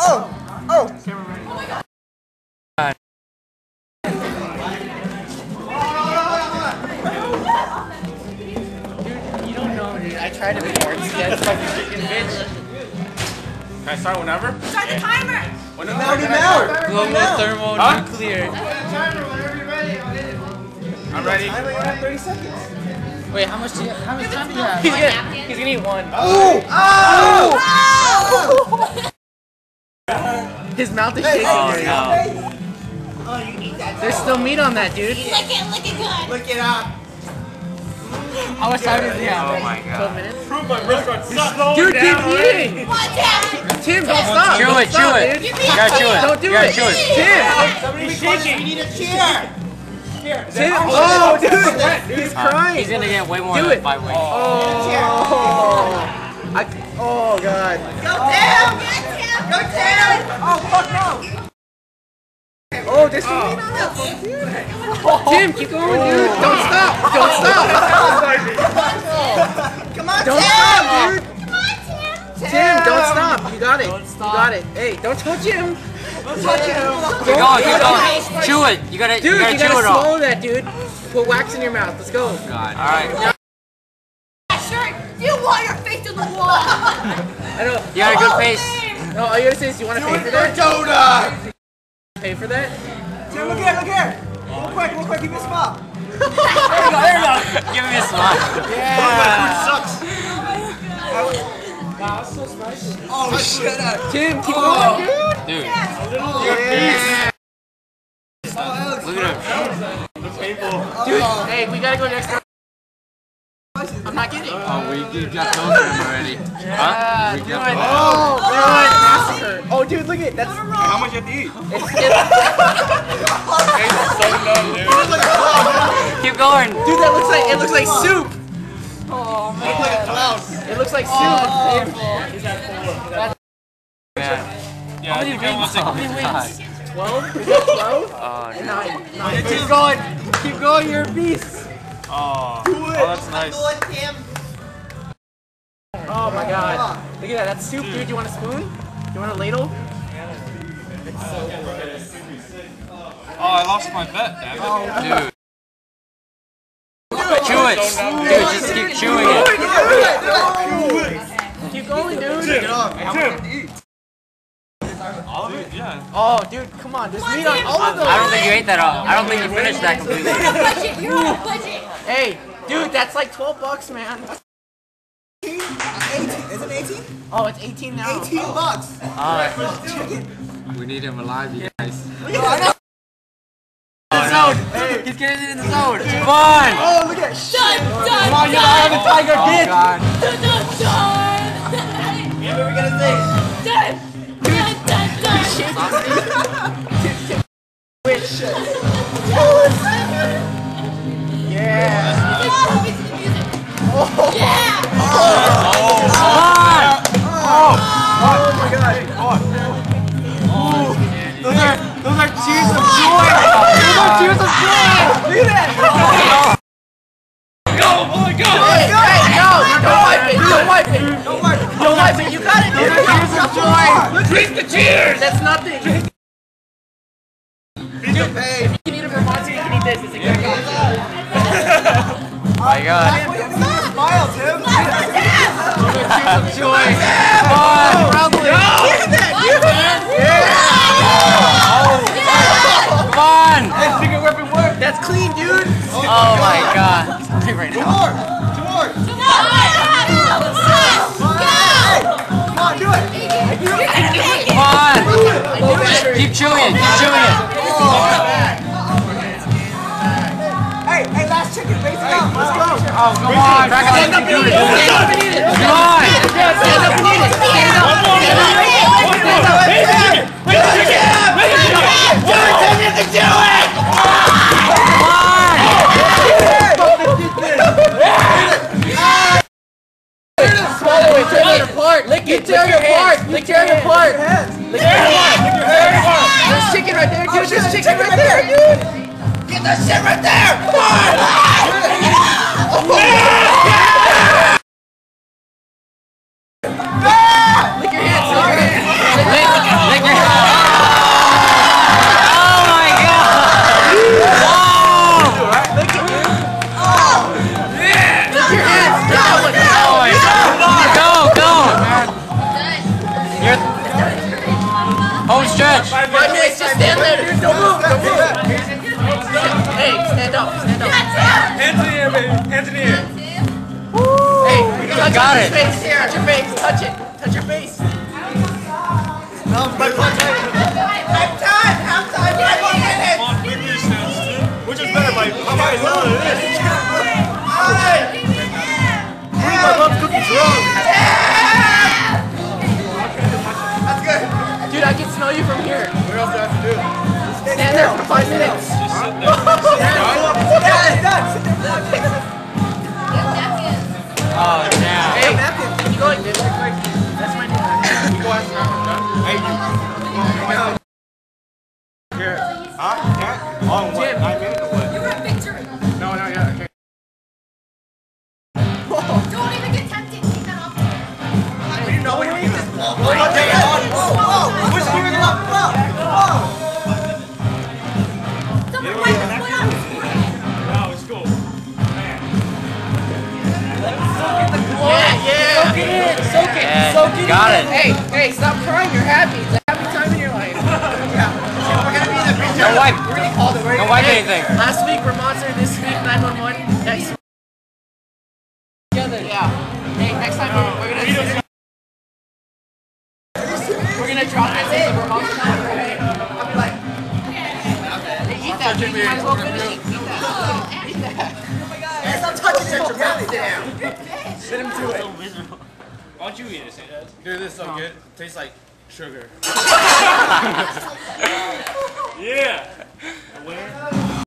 You don't know, dude. I tried to be more intense, fucking freaking bitch. Can I start whenever? Start the timer! Now! Global thermonuclear. I'm ready. I only have 30 seconds. Wait, how much time do you have? He's gonna eat one. His mouth is shaking. Oh, no. There's still meat on that, dude. Lick it good. Look it up. How much time does he have? Oh my god. 12 minutes? Prove my restaurant sucks. Dude, keep eating! Come on, Tim! Tim, don't stop! Chew it, chew it. Dude. You gotta chew it. Don't do You gotta it! chew it. Tim! Somebody's shaking. We need a cheer. Tim! Oh, dude! He's crying! He's gonna get way more Do than it. 5 wings. Oh, God. Go, Tim! Go, Tim! Oh, fuck no. Oh, there's some meat on that. Tim, keep going, dude! Don't stop! Don't stop! Come on, Don't Tim! stop, dude! Come on, Tim! Tim, don't stop! You got it! You got it! Hey, don't touch him! Don't touch him! Keep going, keep going. Chew it. You gotta, Dude, you chew gotta it all. swallow that, dude. Put wax in your mouth. Let's go. God. Alright. Shirt! You want your face to the wall! I know. You got a good face. No, all you gotta say is, do you want to pay for that? Donut. Pay for that? Tim, look here, look here. Real quick, give me a smile. There you go. Give me a smile. Yeah. Sucks. Wow, it's so spicy. Oh, shut up. Tim, keep going, dude. Dude. Yeah. Look at him. Dude, hey, we gotta go next time. I'm not kidding. Oh, we got those of them already. Huh? We got those. Oh, massacre. Oh, dude, look at it. That's How much you have to eat? it's So dumb, dude. Keep going. dude, that looks like soup. Oh man. It looks like soup. Man. Yeah, I think it looks like 12? Is that 12? Oh, no. 9. Keep going. Keep going. You're a beast. Oh, that's nice. Oh my god. Look at that. That's soup, dude. You want a spoon? You want a ladle? Oh, I lost my bet, damn it. Dude. Chew it. Dude, just keep chewing it. Keep going, dude. All of it? Yeah. Oh, dude, come on. There's meat on all of those. I don't think you ate that all. I don't think you finished that completely. You're on a budget! Hey, dude, that's like $12, man. 18? Is it 18? Oh, it's 18 now. $18. We need him alive, you guys. The zone. He's getting it in the zone. Come on. Oh, look at Done! Done! Come on, you eye of the tiger, Oh, bitch. God. Done! Done! What are we gonna say? Done! Done! Done! Done! Yeah. Yeah! Oh my god. Those are tears of joy. Those are tears of joy. Look at that. Go, boy, go! Hey, no, don't wipe it. Don't wipe it. Don't wipe it. Don't wipe it. You got it. Those are tears of joy. Drink the cheers! That's nothing. Dude, if you can eat a Vermont, you can eat this. It's exactly the same. Oh my God. Smile, Tim. Tears of joy. Come on. Probably. Come on. Secret weapon work. That's clean, dude. Oh my God. Right now. Two more. Come Come on, do it. Come on. Keep chewing it. Keep chewing it. Hey, last chicken, face it up. Let's go. Oh, come on. Back up. Stand up and eat it. Stand up and eat it. Come on. Stand up and eat it. Stand up. Swallow it. Tear it apart. Lick it. Tear it apart. Lick it apart. Lick it apart. There's chicken right there, dude. There's chicken right there, dude. Get that shit right there. Come on. Lick your hands. Lick Stand up. Stand up. Hands in the air, baby. Hands in the air. Hey, Got it. Touch your face. Touch it. Touch your face. Halftime. Come on, quick distance. Which is better, Mike? How high is it? Prove my mom's cookies wrong. That's good. Dude, I can smell you from here. What else do I have to do? Stand there for 5 minutes. Just sit there. Yeah, it's done. Sit there for 5 minutes. Oh, damn. Hey, keep going, dude. That's my new napkin. You go after I'm done. Hey, you. Here. Huh? Yeah? Oh, what? Jim. 9 minutes or what? You're a victory. No, yeah, okay. Don't even get tempted. Take that off. We didn't know when you this ball. Whoa. What's going on? Someone wipe the foot off his forehead. No, it's cool. Man. Yeah. Soak it. Yeah, got it. Hey, stop crying. You're happy. It's a happy time in your life. We're gonna be in the future. Don't wipe. We're gonna call the Don't wipe anything. Last week we're monster. This week 911. Next week together. Yeah. Hey, next time we're gonna drop this in. We're monster. I'll be like, hey, eat that. You might as well finish it. Eat that. Eat that. Hey, stop touching it. Down. Sit him to it. Why don't you eat it, Sanchez? Dude, this is so good. Tastes like sugar. Yeah.